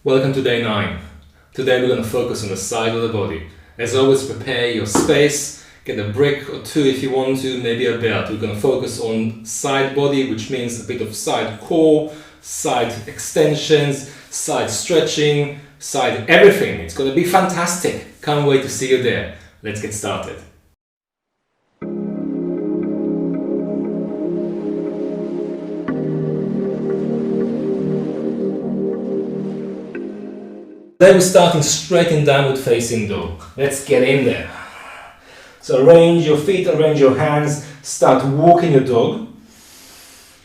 Welcome to day 9. Today we're going to focus on the side of the body. As always, prepare your space, get a brick or two if you want to, maybe a belt. We're going to focus on side body, which means a bit of side core, side extensions, side stretching, side everything. It's going to be fantastic. Can't wait to see you there. Let's get started. Then we're starting straight in downward facing dog. Let's get in there. So arrange your feet, arrange your hands, start walking your dog.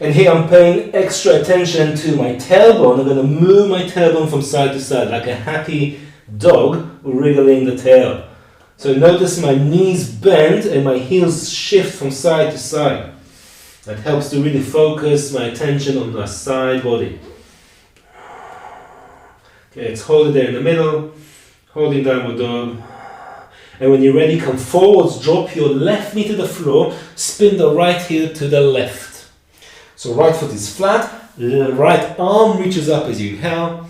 And here I'm paying extra attention to my tailbone. I'm going to move my tailbone from side to side like a happy dog wriggling the tail. So notice my knees bend and my heels shift from side to side. That helps to really focus my attention on the side body. Okay, let's hold it there in the middle, holding downward dog. And when you're ready, come forwards, drop your left knee to the floor, spin the right heel to the left. So right foot is flat, right arm reaches up as you inhale,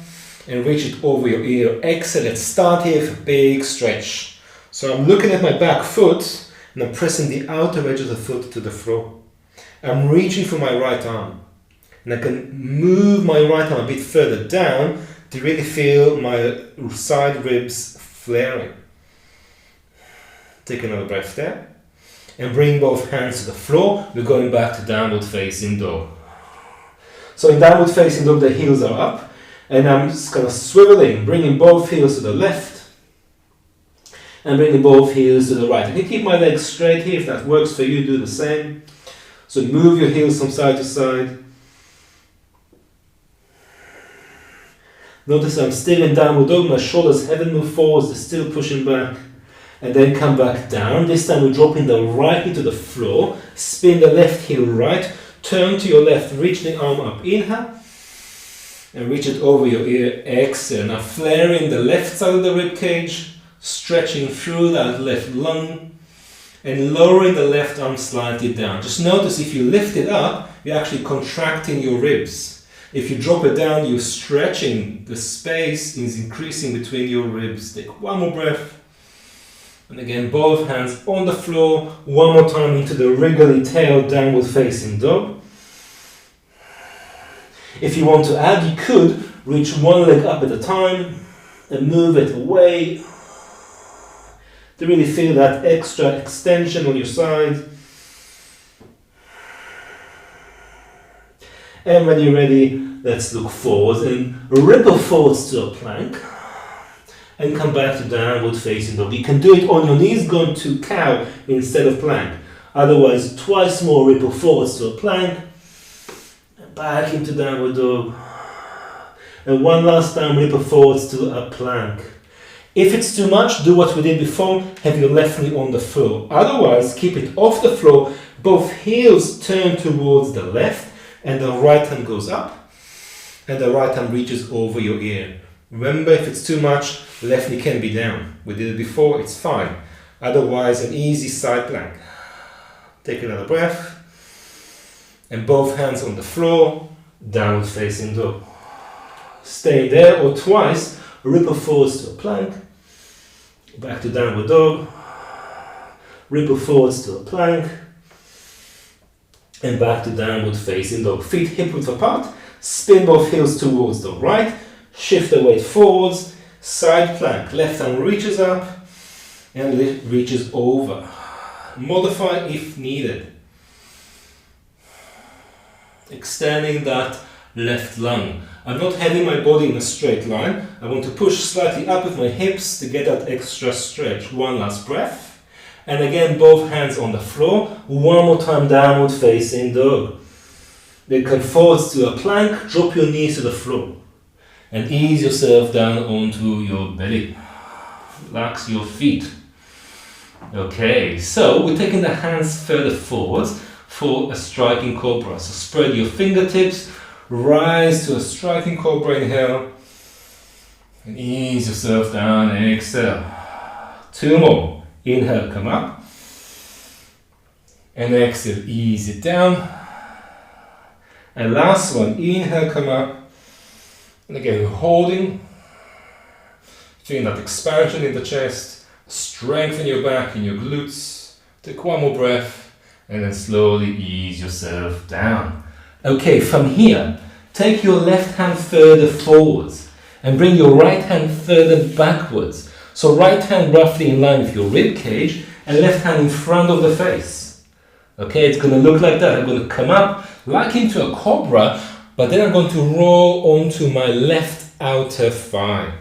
and reach it over your ear. Exhale, let's start here with a big stretch. So I'm looking at my back foot, and I'm pressing the outer edge of the foot to the floor. I'm reaching for my right arm. And I can move my right arm a bit further down, to really feel my side ribs flaring. Take another breath there. And bring both hands to the floor. We're going back to downward facing dog. So in downward facing dog, the heels are up. And I'm just kind of swiveling, bringing both heels to the left. And bringing both heels to the right. I can keep my legs straight here. If that works for you, do the same. So move your heels from side to side. Notice I'm still in downward dog, my shoulders haven't moved forwards, they're still pushing back. And then come back down. This time we're dropping the right knee to the floor, spin the left heel right, turn to your left, reach the arm up, inhale, and reach it over your ear, exhale. Now flaring the left side of the rib cage, stretching through that left lung, and lowering the left arm slightly down. Just notice if you lift it up, you're actually contracting your ribs. If you drop it down, you're stretching. The space is increasing between your ribs. Take one more breath. And again, both hands on the floor. One more time into the wriggly tail, downward facing dog. If you want to add, you could reach one leg up at a time and move it away to really feel that extra extension on your side. And when you're ready, let's look forwards and ripple forwards to a plank and come back to downward facing dog. You can do it on your knees, going to cow instead of plank. Otherwise, twice more ripple forwards to a plank and back into downward dog. And one last time, ripple forwards to a plank. If it's too much, do what we did before, have your left knee on the floor. Otherwise, keep it off the floor, both heels turn towards the left, and the right hand goes up, and the right hand reaches over your ear. Remember, if it's too much, left knee can be down. We did it before, it's fine. Otherwise, an easy side plank. Take another breath, and both hands on the floor, downward facing dog. Stay there, or twice, ripple forwards to a plank, back to downward dog, ripple forwards to a plank, and back to downward facing dog. Feet hip width apart, spin both heels towards the right, shift the weight forwards, side plank. Left arm reaches up and reaches over. Modify if needed. Extending that left lung. I'm not having my body in a straight line. I want to push slightly up with my hips to get that extra stretch. One last breath. And again, both hands on the floor. One more time, downward facing dog. Then come forwards to a plank, drop your knees to the floor. And ease yourself down onto your belly. Relax your feet. Okay, so we're taking the hands further forwards for a striking cobra. So spread your fingertips, rise to a striking cobra, inhale. And ease yourself down, exhale. Two more. Inhale, come up. And exhale, ease it down. And last one, inhale, come up. And again, holding Feeling that expansion in the chest, strength in your back, in your glutes. Take one more breath and then slowly ease yourself down. Okay, from here, take your left hand further forwards and bring your right hand further backwards. So right hand roughly in line with your rib cage and left hand in front of the face. Okay, it's going to look like that. I'm going to come up like into a cobra, but then I'm going to roll onto my left outer thigh.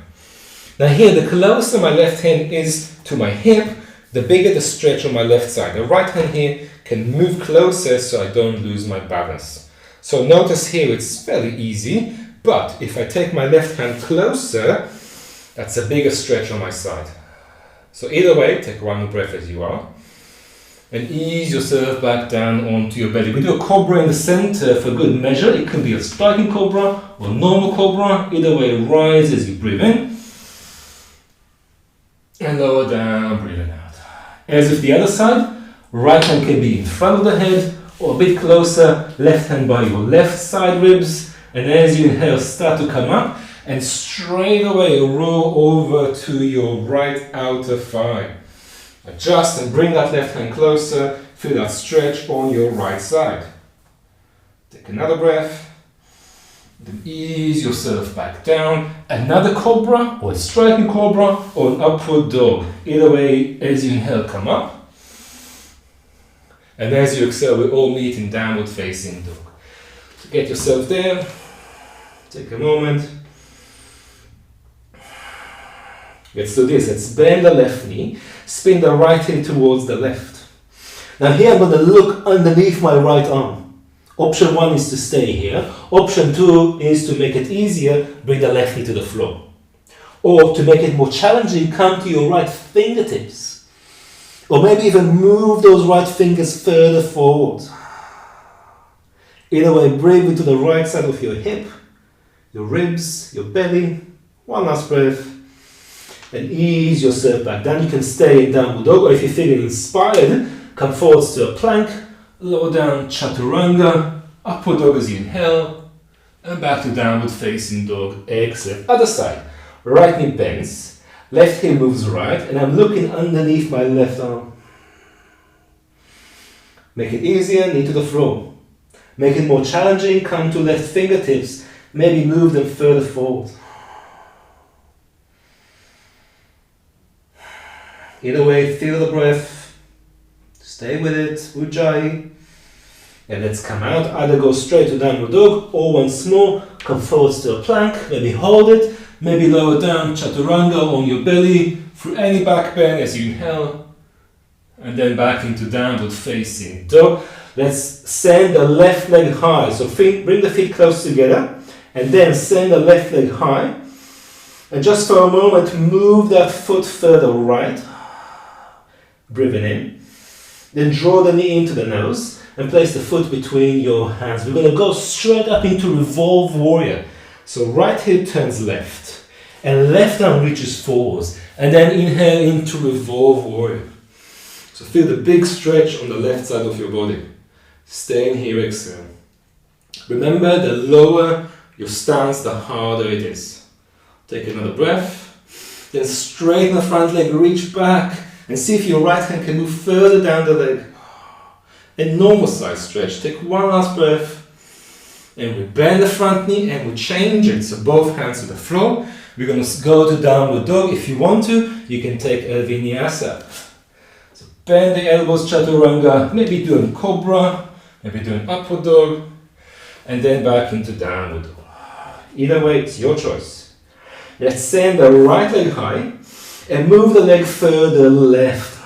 Now here, the closer my left hand is to my hip, the bigger the stretch on my left side. The right hand here can move closer so I don't lose my balance. So notice here it's fairly easy, but if I take my left hand closer, that's a bigger stretch on my side. So either way, take one more breath as you are. And ease yourself back down onto your belly. We do a cobra in the center for good measure. It can be a striking cobra or normal cobra. Either way, rise as you breathe in. And lower down, breathing out. As with the other side, right hand can be in front of the head or a bit closer, left hand by your left side ribs. And as you inhale, start to come up and straight away roll over to your right outer thigh. Adjust and bring that left hand closer, feel that stretch on your right side. Take another breath. Then ease yourself back down. Another cobra or a striking cobra or an upward dog. Either way, as you inhale, come up. And as you exhale, we all meet in downward facing dog. So get yourself there. Take a moment. Let's do this. Let's bend the left knee. Spin the right hip towards the left. Now here I'm going to look underneath my right arm. Option 1 is to stay here. Option 2 is to make it easier, bring the left knee to the floor. Or to make it more challenging, come to your right fingertips. Or maybe even move those right fingers further forward. Either way, breathe into the right side of your hip, your ribs, your belly. One last breath. And ease yourself back down. You can stay in downward dog, or if you're feeling inspired, come forwards to a plank, lower down chaturanga, upward dog as you inhale, and back to downward facing dog, exhale. Other side, right knee bends, left heel moves right, and I'm looking underneath my left arm. Make it easier, knee to the floor. Make it more challenging, come to left fingertips, maybe move them further forward. Either way, feel the breath, stay with it, Ujjayi. And let's come out, either go straight to downward dog or once more, come forwards to a plank, maybe hold it, maybe lower down, chaturanga on your belly, through any back bend as you inhale, and then back into downward facing dog. Let's send the left leg high, so bring the feet close together, and then send the left leg high, and just for a moment, move that foot further right. Breathing in. Then draw the knee into the nose and place the foot between your hands. We're going to go straight up into revolve warrior. So right hip turns left and left arm reaches forwards. And then inhale into revolve warrior. So feel the big stretch on the left side of your body. Stay in here, exhale. Remember, the lower your stance, the harder it is. Take another breath. Then straighten the front leg, reach back. And see if your right hand can move further down the leg. A normal size stretch. Take one last breath. And we bend the front knee and we change it. So both hands to the floor. We're going to go to downward dog. If you want to, you can take a vinyasa. So bend the elbows, chaturanga. Maybe do a cobra. Maybe do an upward dog. And then back into downward dog. Either way, it's your choice. Let's send the right leg high. And move the leg further left.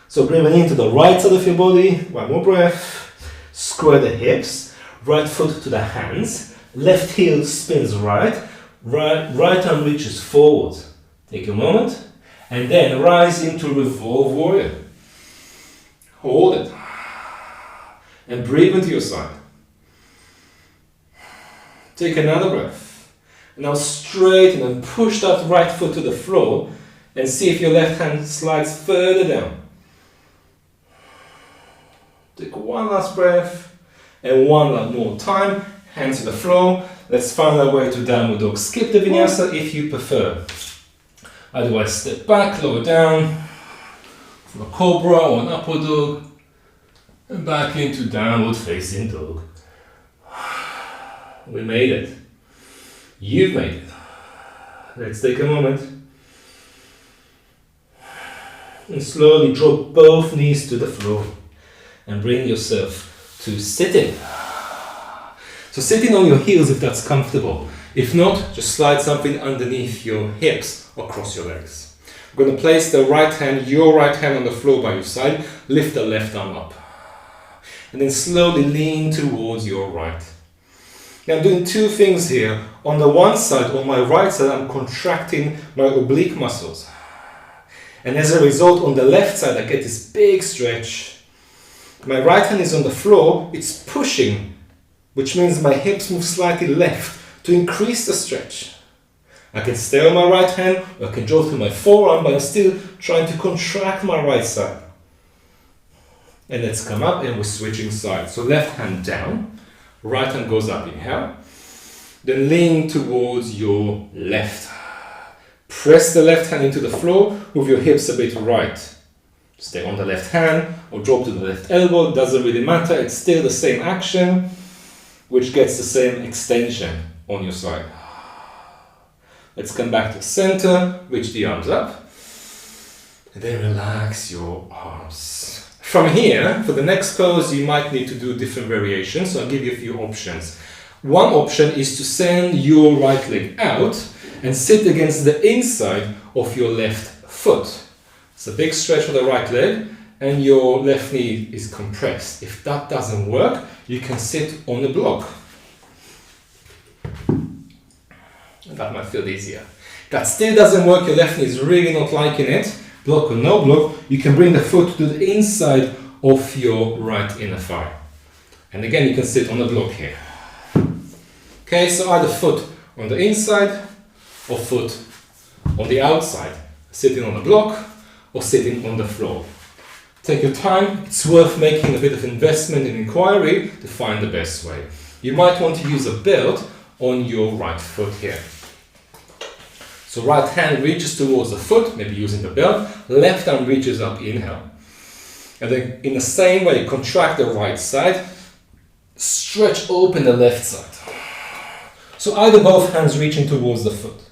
So breathing into the right side of your body. One more breath. Square the hips. Right foot to the hands. Left heel spins right. Right arm reaches forward. Take a moment. And then rise into revolve warrior. Hold it. And breathe into your side. Take another breath. Now straighten and push that right foot to the floor and see if your left hand slides further down. Take one last breath and one more time. Hands to the floor. Let's find our way to downward dog. Skip the vinyasa if you prefer. Otherwise, step back, lower down for a cobra or an upward dog, and back into downward facing dog. We made it. You've made it. Let's take a moment and slowly drop both knees to the floor and bring yourself to sitting. So sitting on your heels if that's comfortable. If not, just slide something underneath your hips or cross your legs. We're going to place the right hand, your right hand on the floor by your side. Lift the left arm up. And then slowly lean towards your right. Now I'm doing two things here. On the one side, on my right side, I'm contracting my oblique muscles. And as a result, on the left side, I get this big stretch. My right hand is on the floor, it's pushing, which means my hips move slightly left to increase the stretch. I can stay on my right hand, or I can draw through my forearm, but I'm still trying to contract my right side. And let's come up and we're switching sides. So left hand down, right hand goes up, inhale. Then lean towards your left. Press the left hand into the floor, move your hips a bit right. Stay on the left hand or drop to the left elbow, doesn't really matter, it's still the same action, which gets the same extension on your side. Let's come back to center, reach the arms up, and then relax your arms. From here, for the next pose, you might need to do different variations, so I'll give you a few options. One option is to send your right leg out and sit against the inside of your left foot. It's a big stretch for the right leg, and your left knee is compressed. If that doesn't work, you can sit on a block. That might feel easier. That still doesn't work, your left knee is really not liking it, block or no block, you can bring the foot to the inside of your right inner thigh. And again, you can sit on a block here. Okay, so either foot on the inside or foot on the outside, sitting on a block or sitting on the floor. Take your time, it's worth making a bit of investment in inquiry to find the best way. You might want to use a belt on your right foot here. So right hand reaches towards the foot, maybe using the belt, left arm reaches up, inhale. And then in the same way, contract the right side, stretch open the left side. So either both hands reaching towards the foot.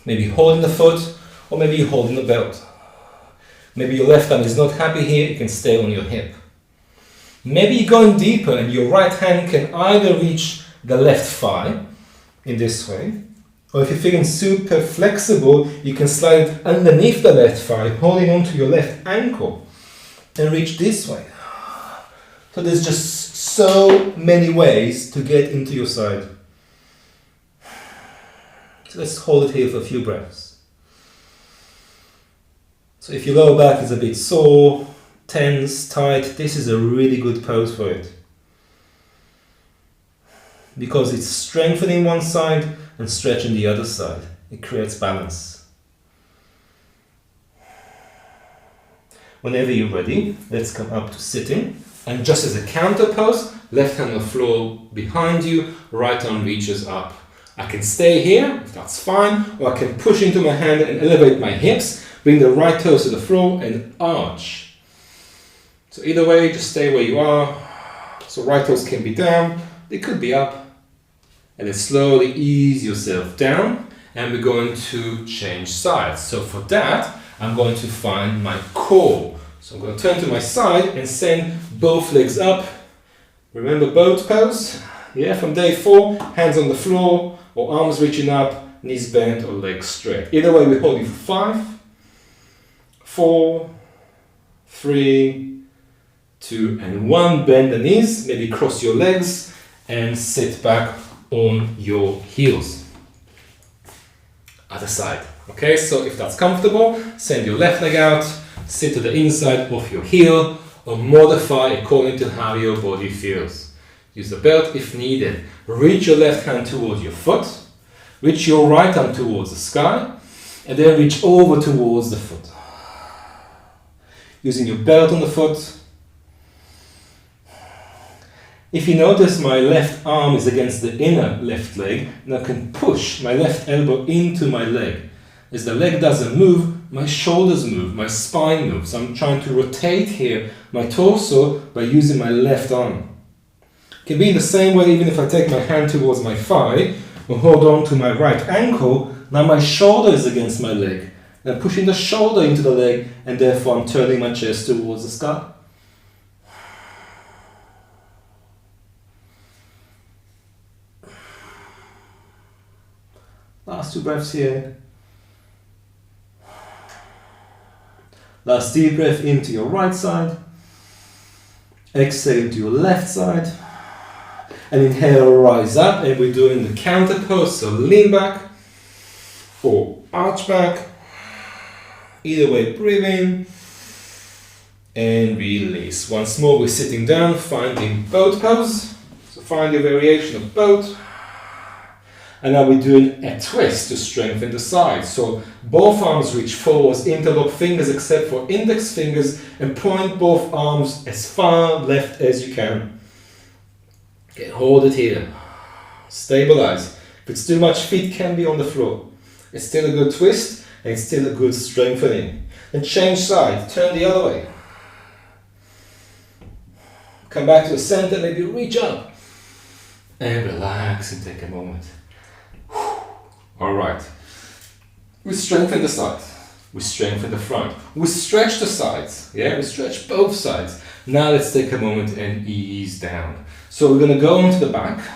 Maybe holding the foot, or maybe you're holding the belt. Maybe your left arm is not happy here, you can stay on your hip. Maybe you're going deeper and your right hand can either reach the left thigh, in this way, or if you're feeling super flexible, you can slide it underneath the left thigh, holding onto your left ankle, and reach this way. So there's just so many ways to get into your side. So let's hold it here for a few breaths. So if your lower back is a bit sore, tense, tight, this is a really good pose for it. Because it's strengthening one side and stretching the other side. It creates balance. Whenever you're ready, let's come up to sitting. And just as a counter pose, left hand on the floor behind you, right arm reaches up. I can stay here, if that's fine, or I can push into my hand and elevate my hips, bring the right toes to the floor and arch. So either way, just stay where you are. So right toes can be down, they could be up. And then slowly ease yourself down, and we're going to change sides. So for that, I'm going to find my core. So I'm going to turn to my side and send both legs up. Remember boat pose? Yeah, from day 4, hands on the floor or arms reaching up, knees bent or legs straight. Either way, we're holding for 5, 4, 3, 2, and 1. Bend the knees, maybe cross your legs and sit back on your heels. Other side. Okay, so if that's comfortable, send your left leg out, sit to the inside of your heel, or modify according to how your body feels. Use the belt if needed. Reach your left hand towards your foot, reach your right arm towards the sky, and then reach over towards the foot. Using your belt on the foot. If you notice, my left arm is against the inner left leg, and I can push my left elbow into my leg. As the leg doesn't move, my shoulders move, my spine moves. I'm trying to rotate here my torso by using my left arm. It can be in the same way even if I take my hand towards my thigh or hold on to my right ankle. Now my shoulder is against my leg. I'm pushing the shoulder into the leg and therefore I'm turning my chest towards the sky. Last 2 breaths here. Last deep breath into your right side. Exhale into your left side. And inhale, rise up, and we're doing the counter pose. So lean back or arch back. Either way, breathe in and release. Once more, we're sitting down, finding boat pose. So find your variation of boat. And now we're doing a twist to strengthen the sides. So both arms reach forwards, interlock fingers except for index fingers, and point both arms as far left as you can. Okay, hold it here. Stabilize. If it's too much, feet can be on the floor. It's still a good twist, and it's still a good strengthening. Then change side, turn the other way. Come back to the center, maybe reach up. And relax and take a moment. Alright, we strengthen the sides, we strengthen the front, we stretch the sides, we stretch both sides. Now let's take a moment and ease down. So we're going to go onto the back,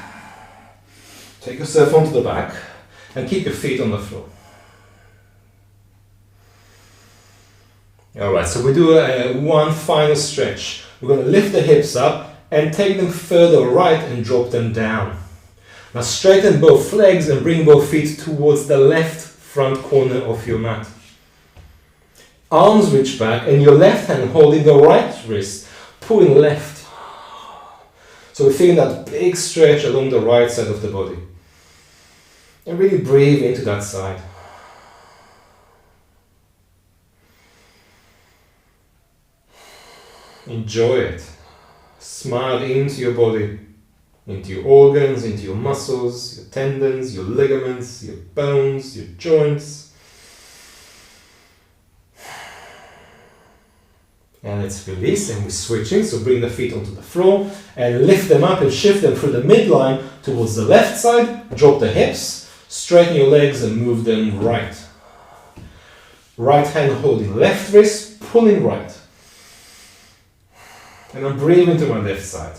take yourself onto the back and keep your feet on the floor. Alright, so we do one final stretch. We're going to lift the hips up and take them further right and drop them down. Now straighten both legs and bring both feet towards the left front corner of your mat. Arms reach back and your left hand holding the right wrist, pulling left. So we're feeling that big stretch along the right side of the body. And really breathe into that side. Enjoy it. Smile into your body. Into your organs, into your muscles, your tendons, your ligaments, your bones, your joints. And let's release and we're switching. So bring the feet onto the floor and lift them up and shift them through the midline towards the left side. Drop the hips, straighten your legs and move them right. Right hand holding left wrist, pulling right. And I'm breathing to my left side.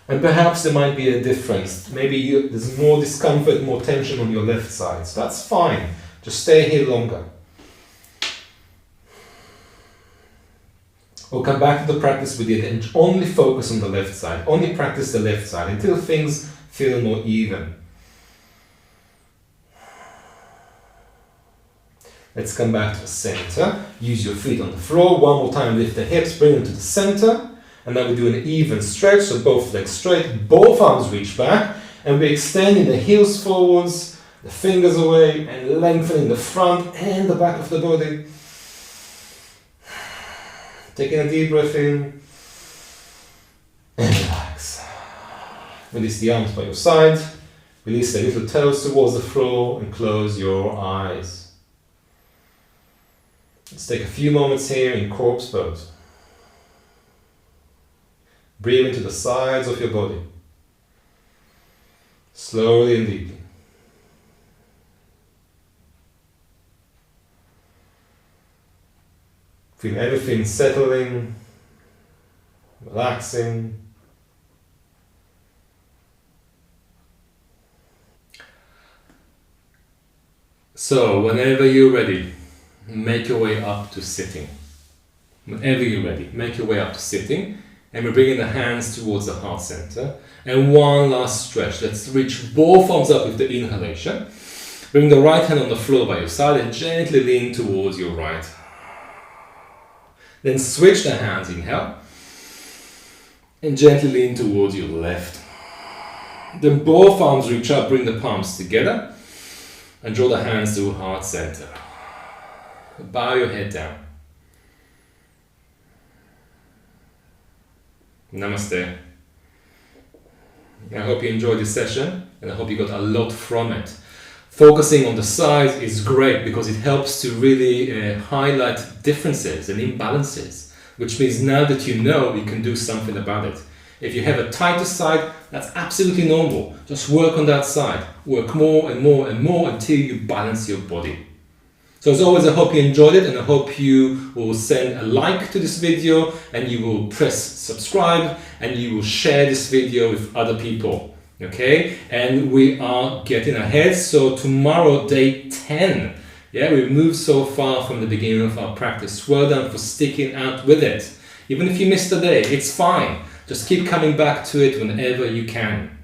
And perhaps there might be a difference. Maybe there's more discomfort, more tension on your left side. So that's fine. Just stay here longer. We'll come back to the practice we did and only focus on the left side. Only practice the left side until things feel more even. Let's come back to the center. Use your feet on the floor. One more time, lift the hips, bring them to the center. And now we do an even stretch, so both legs straight, both arms reach back, and we're extending the heels forwards, the fingers away, and lengthening the front and the back of the body. Taking a deep breath in, and relax. Release the arms by your side, release the little toes towards the floor, and close your eyes. Let's take a few moments here in corpse pose. Breathe into the sides of your body, slowly and deeply. Feel everything settling, relaxing. So, whenever you're ready, make your way up to sitting. Whenever you're ready, make your way up to sitting. And we're bringing the hands towards the heart center. And one last stretch. Let's reach both arms up with the inhalation. Bring the right hand on the floor by your side and gently lean towards your right. Then switch the hands, inhale. And gently lean towards your left. Then both arms reach up, bring the palms together. And draw the hands to heart center. Bow your head down. Namaste. I hope you enjoyed this session and I hope you got a lot from it. Focusing on the size is great because it helps to really highlight differences and imbalances, which means now that you know, you can do something about it. If you have a tighter side, that's absolutely normal. Just work on that side. Work more and more and more until you balance your body. So as always, I hope you enjoyed it, and I hope you will send a like to this video, and you will press subscribe, and you will share this video with other people. Okay? And we are getting ahead. So tomorrow, day 10. Yeah, we've moved so far from the beginning of our practice. Well done for sticking out with it. Even if you missed a day, it's fine. Just keep coming back to it whenever you can.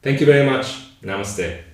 Thank you very much. Namaste.